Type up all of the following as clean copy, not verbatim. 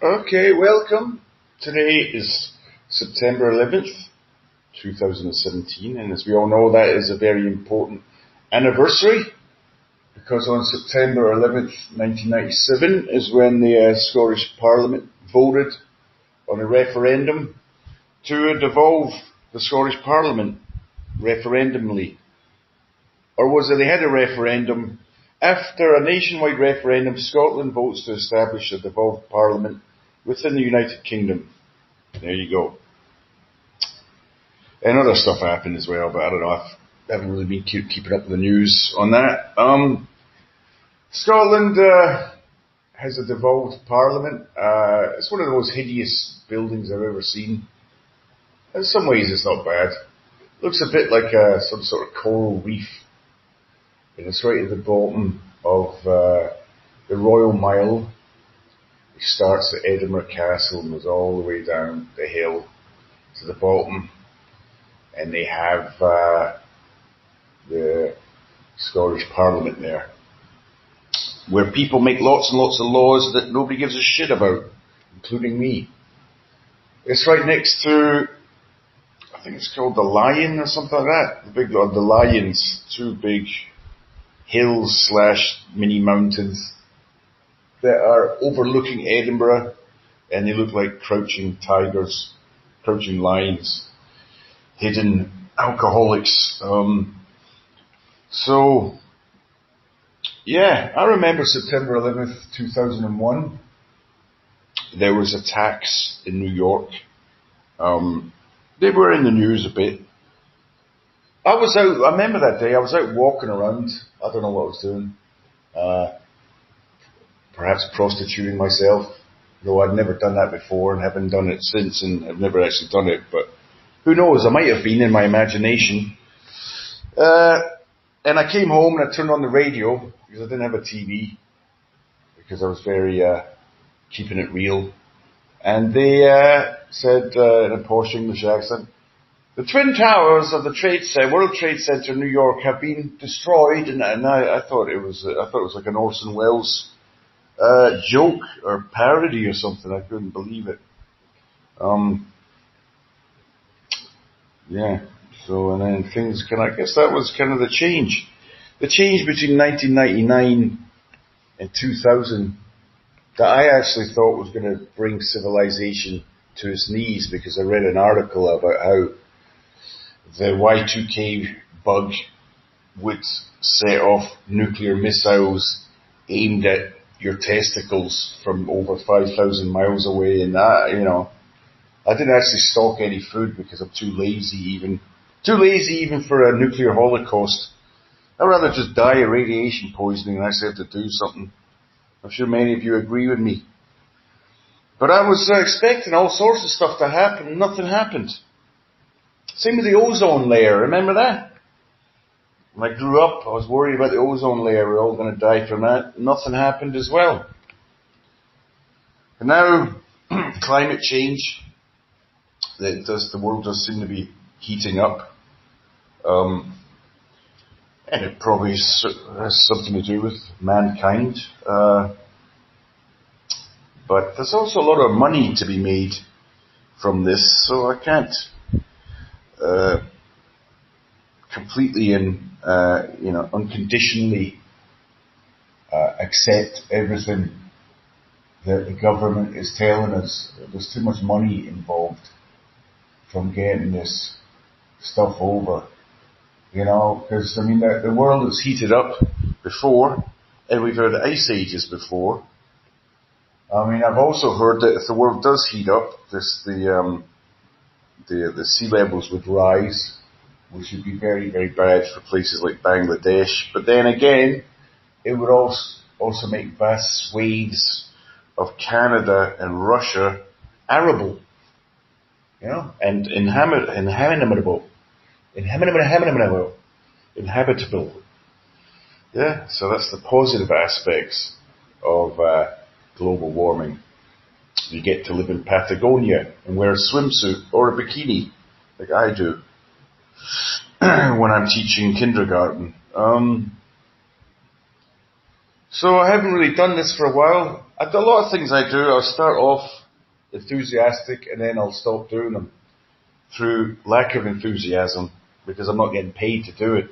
Okay, welcome. Today is September 11th, 2017, and as we all know, that is a very important anniversary because on September 11th, 1997 is when the Scottish Parliament voted on a referendum to devolve the Scottish Parliament referendumly. Or was it they had a referendum? After a nationwide referendum, Scotland votes to establish a devolved Parliament within the United Kingdom. There you go. And other stuff happened as well, but I don't know. I haven't really been keeping up with the news on that. Scotland has a devolved Parliament. It's one of the most hideous buildings I've ever seen. In some ways, it's not bad. It looks a bit like some sort of coral reef. And it's right at the bottom of the Royal Mile. It starts at Edinburgh Castle and goes all the way down the hill to the bottom. And they have the Scottish Parliament there, where people make lots and lots of laws that nobody gives a shit about, including me. It's right next to, I think it's called the Lion or something like that. The Lions, two big hills / mini mountains that are overlooking Edinburgh, and they look like crouching tigers, crouching lions, hidden alcoholics. So, yeah, I remember September 11th, 2001. There was attacks in New York. They were in the news a bit. I remember that day, I was out walking around. I don't know what I was doing. Perhaps prostituting myself, though I'd never done that before and haven't done it since, and I've never actually done it, but who knows, I might have been in my imagination. And I came home and I turned on the radio, because I didn't have a TV, because I was very keeping it real. And they said in a posh English accent, the Twin Towers of the World Trade Center in New York have been destroyed, and I thought it was like an Orson Welles joke or parody or something. I couldn't believe it. Yeah. So and then things I guess that was kind of the change between 1999 and 2000 that I actually thought was going to bring civilization to its knees, because I read an article about how the Y2K bug would set off nuclear missiles aimed at your testicles from over 5,000 miles away, and that, I didn't actually stock any food because I'm too lazy even for a nuclear holocaust. I'd rather just die of radiation poisoning than actually have to do something. I'm sure many of you agree with me. But I was expecting all sorts of stuff to happen. Nothing happened. Same with the ozone layer, remember that? When I grew up, I was worried about the ozone layer, we're all going to die from that. Nothing happened as well. And now, climate change, the world does seem to be heating up. And it probably has something to do with mankind. But there's also a lot of money to be made from this, so I can't completely and unconditionally accept everything that the government is telling us. There's too much money involved from getting this stuff over, because the world has heated up before, and we've had ice ages before. I've also heard that if the world does heat up, the sea levels would rise, which would be very, very bad for places like Bangladesh. But then again, it would also make vast swathes of Canada and Russia arable, and inhabitable. Yeah, so that's the positive aspects of global warming. You get to live in Patagonia and wear a swimsuit or a bikini, like I do, when I'm teaching kindergarten. So I haven't really done this for a while. A lot of things I do, I'll start off enthusiastic and then I'll stop doing them through lack of enthusiasm because I'm not getting paid to do it.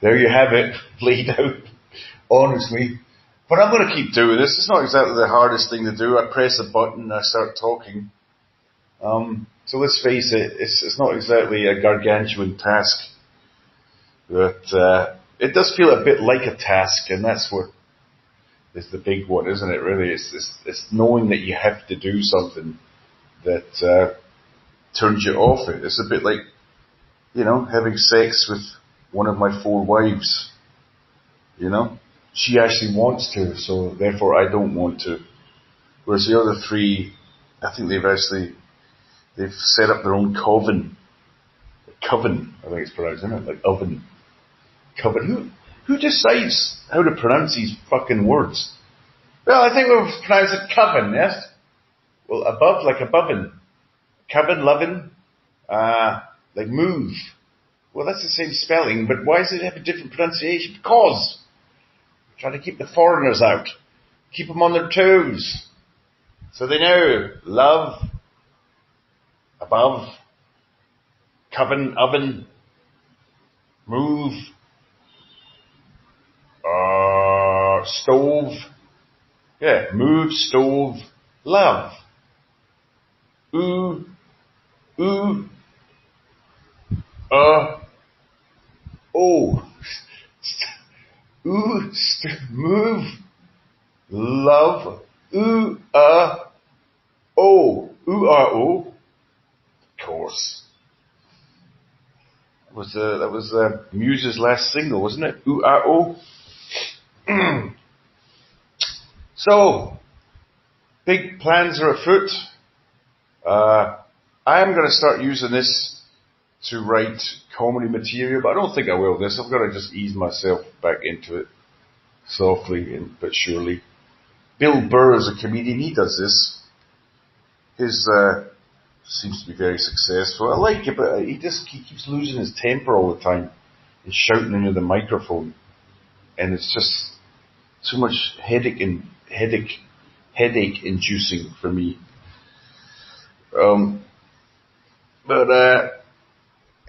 There you have it, laid out, honestly. But I'm going to keep doing this. It's not exactly the hardest thing to do. I press a button and I start talking. So let's face it, it's not exactly a gargantuan task. But it does feel a bit like a task, and that's what is the big one, isn't it, really? It's knowing that you have to do something that turns you off it. It's a bit like, having sex with one of my 4 wives. She actually wants to, so therefore I don't want to. Whereas the other 3, I think they've set up their own coven. Coven, I think it's pronounced, isn't it? Like oven. Coven. Who decides how to pronounce these fucking words? Well, I think we'll pronounce it coven, yes? Well, above, like abovin. Coven, lovin, like move. Well, that's the same spelling, but why does it have a different pronunciation? Because we're trying to keep the foreigners out. Keep them on their toes. So they know. Love, above, coven, oven, move, stove. Yeah, move, stove, love. Ooh, ooh, oh. Ooh, move, love, ooh, oh. Ooh, oh. Of course. That was Muse's last single, wasn't it? Ooh, oh. So, big plans are afoot. I am going to start using this to write comedy material, but I don't think I will this. I've got to just ease myself back into it softly but surely. Bill Burr is a comedian. He does this. His seems to be very successful. I like it, but he keeps losing his temper all the time and shouting into the microphone, and it's just too much headache inducing for me.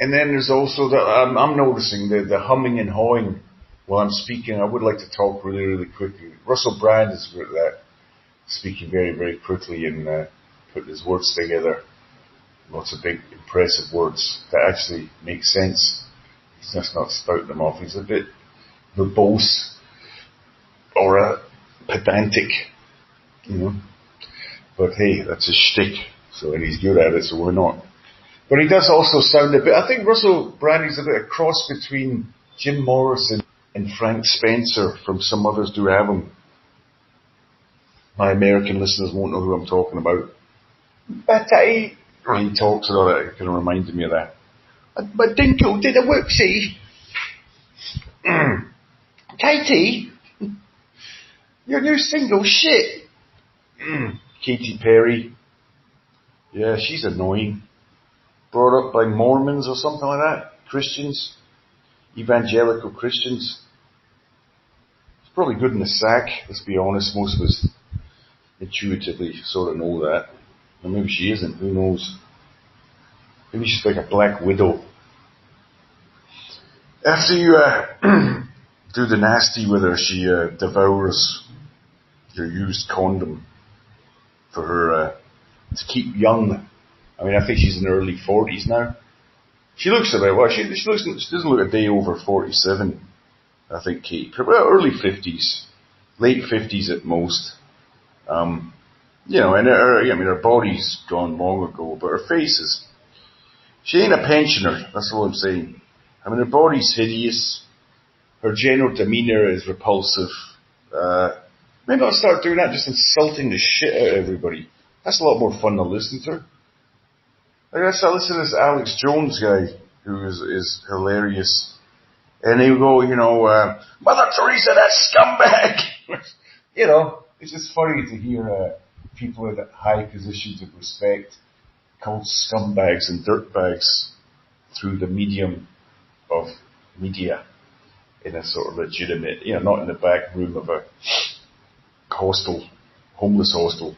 And then there's also I'm noticing the humming and hawing while I'm speaking. I would like to talk really, really quickly. Russell Brand is good at that, speaking very, very quickly and putting his words together. Lots of big, impressive words that actually make sense. He's just not spouting them off. He's a bit verbose or pedantic, But hey, that's his shtick. So, and he's good at it, so why not? But he does also sound a bit, I think Russell Brand is a bit of a cross between Jim Morrison and Frank Spencer from Some Others Do Have 'Em. My American listeners won't know who I'm talking about. But he talks about it, it kind of reminded me of that. But Dinkle did a whoopsie. Katie, your new single, shit. Katy Perry. Yeah, she's annoying. Brought up by Mormons or something like that. Christians. Evangelical Christians. It's probably good in the sack, let's be honest. Most of us intuitively sort of know that. Or maybe she isn't, who knows. Maybe she's like a black widow. After you do the nasty with her, she devours your used condom for her to keep young. I mean, I think she's in her early 40s now. She looks about, well, she doesn't look a day over 47, I think, Kate. Well, early 50s, late 50s at most. And her body's gone long ago, but her face is, she ain't a pensioner, that's all I'm saying. I mean, her body's hideous, her general demeanour is repulsive. Maybe I'll start doing that, just insulting the shit out of everybody. That's a lot more fun than listening to her. I guess I listen to this Alex Jones guy, who is hilarious. And he'll go, Mother Teresa, that scumbag! It's just funny to hear people in high positions of respect called scumbags and dirtbags through the medium of media. in a sort of legitimate, not in the back room of a hostel, homeless hostel,